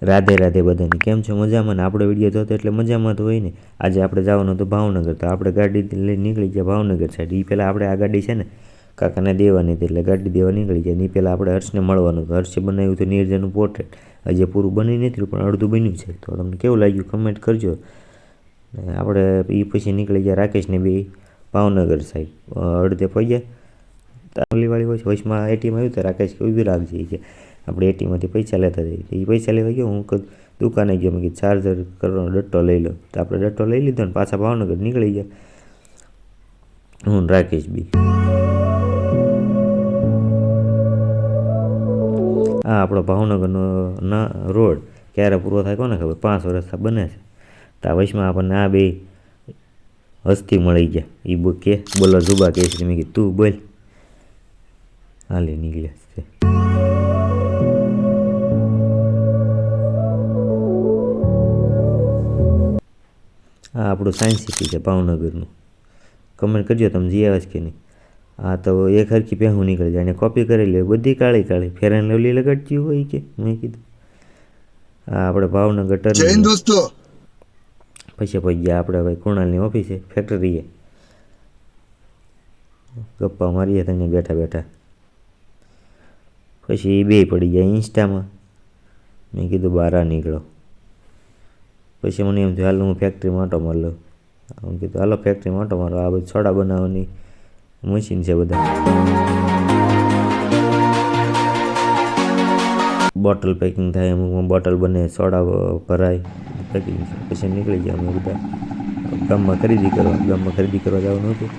રાધે રાધે બધાને. કેમ છો? મજામાં ને? આપણો વિડીયો જોતો એટલે મજામાં તો હોય ને. આજે આપણે જવાનું હતું ભાવનગર, તો આપણે ગાડી લઈને નીકળી ગયા ભાવનગર સાઈડ. એ પહેલાં આપણે આ ગાડી છે ને કાકાને દેવાની હતી, એટલે ગાડી દેવા નીકળી ગયા. એ પહેલાં આપણે હર્ષને મળવાનું હતું. હર્ષે બનાવ્યું હતું નીરજનું પોર્ટ્રેટ. હજી પૂરું બની નથી પણ અડધું બન્યું છે. તો તમને કેવું લાગ્યું કમેન્ટ કરજો. આપણે એ પછી નીકળી ગયા રાકેશને બે ભાવનગર સાઈડ. અડધે પગ્યા ઓલીવાળી હોય છે વચમાં એટીએમ આવ્યું તો રાકેશ કે ઊભી રાખજે કે આપણે એટીએમમાંથી પૈસા લેતા જઈએ. એ પૈસા લેવા ગયો, હું દુકાને ગયો, મેં કીધું ચાર્જર કરવાનો ડટ્ટો લઈ લો. તો આપણે ડટ્ટો લઈ લીધો ને પાછા ભાવનગર નીકળી ગયા, હું રાકેશ બી. આ આપણો ભાવનગરનો ના રોડ ક્યારે પૂરો થાય કોને ખબર, 5 વર્ષ બને છે. તો આ વચમાં આપણને આ બે હસ્તી મળી ગયા. એ કે બોલો જુબા કે છે, મેં કીધું તું બોલ. હાલી નીકળ્યા છે. આ આપણું સાયન્સ સિટી છે ભાવનગરનું. કમેન્ટ કરજો તમે જઈ આવ્યા કે નહીં. હા તો એક હરખી પહેવું નીકળી જાય અને કોપી કરી લે, બધી કાળી કાળી ફેર એન્ડ લવલી લગાડતી હોય કે મેં કીધું. હા આપણે ભાવનગર ટર્ન દોસ્તો પછી ગયા આપણે ભાઈ કુણાલની ઓફિસે ફેક્ટરીએ ગપ્પા મારીએ તને બેઠા બેઠા. પછી એ બે પડી ગયા ઇન્સ્ટામાં. મેં કીધું બહાર નીકળો. પછી મને એમ થયું હાલ હું ફેક્ટરીમાં આંટો મારી લઉં. હું કીધું હાલો ફેક્ટરીમાં આંટો મારો. આ બધું સોડા બનાવવાની મશીન છે બધા. બોટલ પેકિંગ થાય, અમુકમાં બોટલ બને, સોડા ભરાય, પેકિંગ. પછી નીકળી ગયા અમે બધા ગામમાં ખરીદી કરવા. ગામમાં ખરીદી કરવા જવાનું હતું.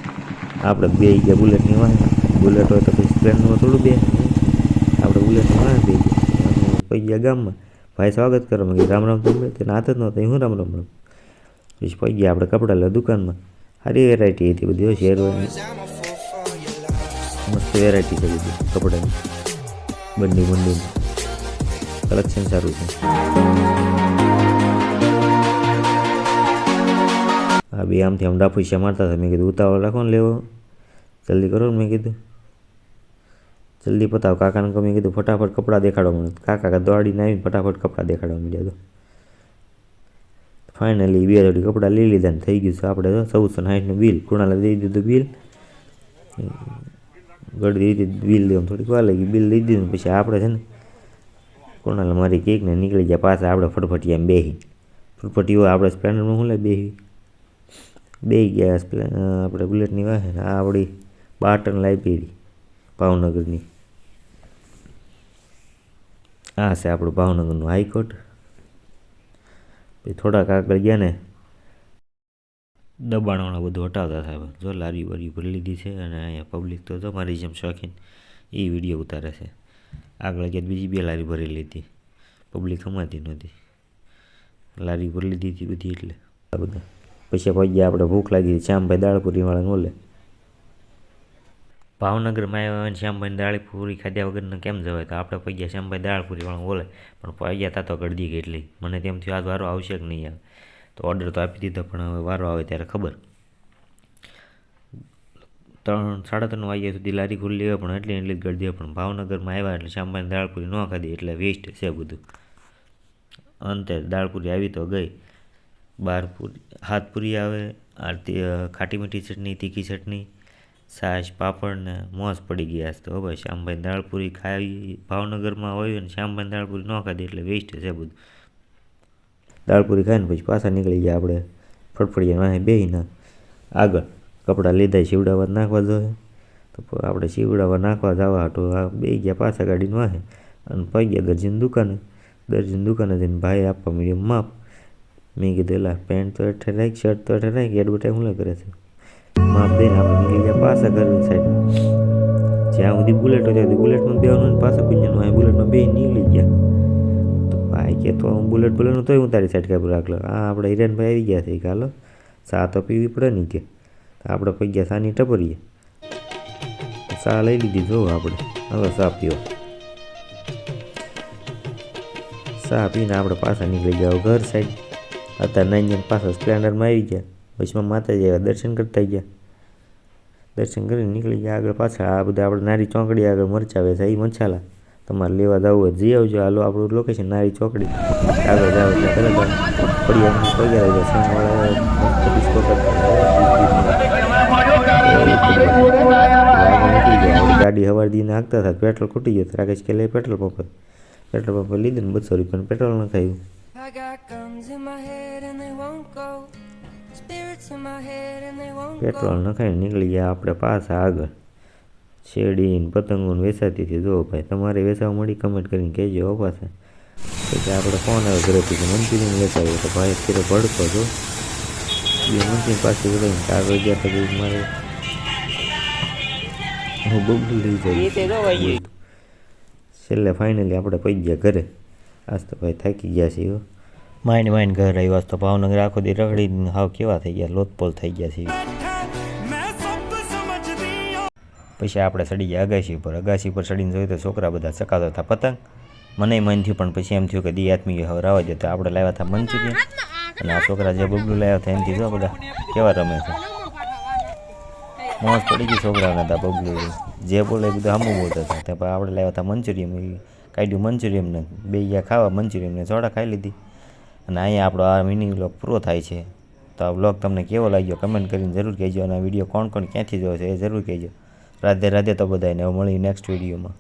આપણે બે ગયા બુલેટની વાહે. બુલેટ હોય તો પછી સ્પ્લેન્ડરમાં થોડું બે, આપણે બુલેટની વાહે બે ગયા. પછી ગયા ગામમાં, ભાઈ સ્વાગત કરવા મેં રામ રામ તમને. તેને હાથ જ નહોતા, હું રામ રામ રામ. પછી પહોંચી ગયા આપણે કપડાં લેવા દુકાનમાં. સારી વેરાયટી હતી બધી, શેરવાની મસ્ત વેરાયટી છે બધી કપડાની. બંડી કલેક્શન સારું છે. હા બે આમથી આમ ડાફુસિયા મારતા હતા. મેં કીધું ઉતાવળ રાખો ને લેવો, જલ્દી કરો ને. મેં કીધું જલ્દી પતાવો કાકાને કહું. મેં કીધું ફટાફટ કપડાં દેખાડવા મને. કાકા દોડીને આવીને ફટાફટ કપડાં દેખાડવા મળ્યા. તો ફાઇનલી 2 જોડી કપડાં લઈ લીધા ને થઈ ગયું છે આપણે 1460નું બિલ. કુણાલે દઈ દીધું બિલ. ગળી દીધી બિલ દેવા થોડીક વાર લાગી. બિલ દઈ દીધું પછી આપણે છે ને કુણાલ મારી કેક ને નીકળી ગયા પાછા આપણે ફટફટિયામાં બેસી. ફટફટીઓ આપણે સ્પ્લેન્ડરમાં શું લે બે ગયા આપણે બુલેટની વાહે. આ આપણી બાર્ટન લાઇબ્રેરી ભાવનગરની. આ છે આપણું ભાવનગરનું હાઈકોર્ટ. પછી થોડાક આગળ ગયા ને દબાણવાળા બધું હટાવતા થાય. જો લારી વારી ભરી લીધી છે અને અહીંયા પબ્લિક તો જો મારી જેમ શોખીન એ વિડીયો ઉતારે છે. આગળ ગયા બીજી 2 લારી ભરી લીધી, પબ્લિક હમાતી નહોતી. લારી ભરી લીધી હતી બધી એટલે આ બધા. પછી પહોંચી ગયા આપણે, ભૂખ લાગી હતી. શ્યામભાઈ દાળપુરીવાળાને ઓલે ભાવનગરમાં આવ્યા અને શ્યામભાઈને દાળપુરી ખાધ્યા વગરના કેમ જવાય. તો આપણે પહોંચી ગયા શ્યામભાઈ દાળપુરીવાળાને ઓલે, પણ પહોંચી ગયા તા તો ગળદી કેટલી. મને તેમ થયું આજ વારો આવશે કે નહીં આવે. તો ઓર્ડર તો આપી દીધો પણ હવે વારો આવે ત્યારે ખબર. 3-3:30 વાગ્યા સુધી લારી ખુલ્લી હોય પણ એટલી જ ગળદી. પણ ભાવનગરમાં આવ્યા એટલે શ્યામભાઈને દાળપુરી ન ખાધી એટલે વેસ્ટ છે બધું. અંતે દાળપુરી આવી તો ગઈ. 12 પૂરી 7 પૂરી આવે. આરતી ખાટી મીઠી ચટણી, તીખી ચટણી, છાશ, પાપડ ને મોજ પડી ગયા. તો ભાઈ શ્યામભાઈ દાળપુરી ખાવી ભાવનગરમાં હોય ને શ્યામભાઈ દાળપુરી ન ખાધી એટલે વેસ્ટ છે બધું. દાળપુરી ખાઈને પછી પાછા નીકળી ગયા આપણે ફટફડિયા વાહે બેહીને આગળ. કપડાં લીધા શીવડાવવા નાખવા જોઈએ. તો આપણે શીવડાવવા નાખવા જવા હાટું બે ગયા પાછા ગાડીને વાહે અને પહોંચી ગયા દરજીની દુકાને. દરજીની દુકાને જઈને ભાઈ આપવા મીડિયમ માપ. મેં કીધું એલા પેન્ટ તો હેઠે રાખ, શર્ટ તો હેઠે રાખ, એડવર્ટાઈઝ હું કરે છે. માપ દઈને આપણે નીકળી ગયા પાછા ઘરની સાઈડ. જ્યાં સુધી બુલેટ હોય ત્યાં સુધી બુલેટમાં બેવાનું ને પાછા કુંજનમાં અહીં બુલેટમાં બે નીકળી ગયા. તો ભાઈ કે તો હું બુલેટ તોય હું તારી સાઈડ કાપી રાખલો. હા આપણે હિરેનભાઈ આવી ગયા છે કે હાલો ચા તો પીવી પડે નહીં કે. આપણે પી ગયા સાની ટપરીએ. ચા લઈ લીધી જોવું આપણે. હવે ચા પીવો. ચા પીને આપણે પાછા નીકળી ગયા ઘર સાઈડ. અત્યારે નાઈને પાછા સ્પ્લેન્ડરમાં આવી ગયા. વચમાં માતાજી આવ્યા, દર્શન કરતા ગયા. દર્શન કરીને નીકળી ગયા આગળ પાછા. આ બધા આપણે નારી ચોકડી આગળ મરચા વેચાય એ મસાલા તમારે લેવા જવું હોય જઈ આવજો. હાલો આપણું લોકેશન નારી ચોકડી આગળ જાવ એટલે તરત ફળિયામાં પગ્યા રહી જાય ગાડી સવાર દીને હાંકતા હતા પેટ્રોલ ખૂટી ગયું રાકેશ કે લે પેટ્રોલ પંપ લીધું ને 200 રૂપિયાનું પેટ્રોલ નખાયું. પેટ્રોલ નખાઈને નીકળી ગયા આપણે પાછા આગળ. શેરડી ને પતંગો વેચાતી હતી. જો ભાઈ તમારે વેચાવા મળી કમેન્ટ કરીને કહેજો પાછા. એટલે આપણે ફોન આવ્યો ઘરેથી કે મંચુરિયન લેતા આવ્યો તો ભાઈ અત્યારે ભડકો જો એ મંચુરિયન પાછી વળીને આગળ ગયા તો મારે હું બબલું લઈ જાય. છેલ્લે ફાઇનલી આપણે પહોંચી ગયા ઘરે. આજ તો ભાઈ થાકી ગયા છીએ. માઇન્ડ ઘર આવ્યા તો ભાવનગર આખો દી રખડીને હાવ કેવા થઈ ગયા લોથપોલ થઈ ગયા છીએ. પછી આપણે ચડી ગયા અગાસી પર ચડીને જોયું તો છોકરા બધા ચકાતા હતા પતંગ. મને મન થયું પણ પછી એમ થયું કે દી આત્મી હવે રાવા દે તો આપણે લાવ્યા હતા મંચુરિયન અને આ છોકરા જે બબલું લાવ્યા હતા એમથી જો બધા કેવા રમે છે. મોજ પડી ગઈ છોકરાઓને હતા બબલું જે બોલે બધું સામું બોલતા હતા. ત્યાં આપણે લાવ્યા હતા મંચુરિયન કાઢ્યું મંચુરિયનને બે ગયા ખાવા મંચુરિયનને સોડા ખાઈ લીધી. અને અહીંયા આપણો આ મિની વ્લોગ પૂરો થાય છે. તો આ વ્લોગ તમને કેવો લાગ્યો કમેન્ટ કરીને જરૂર કહેજો. અને આ વિડીયો કોણ ક્યાંથી જોયો છે એ જરૂર કહેજો. રાધે રાધે તો બધાને હવે મળી નેક્સ્ટ વિડીયોમાં.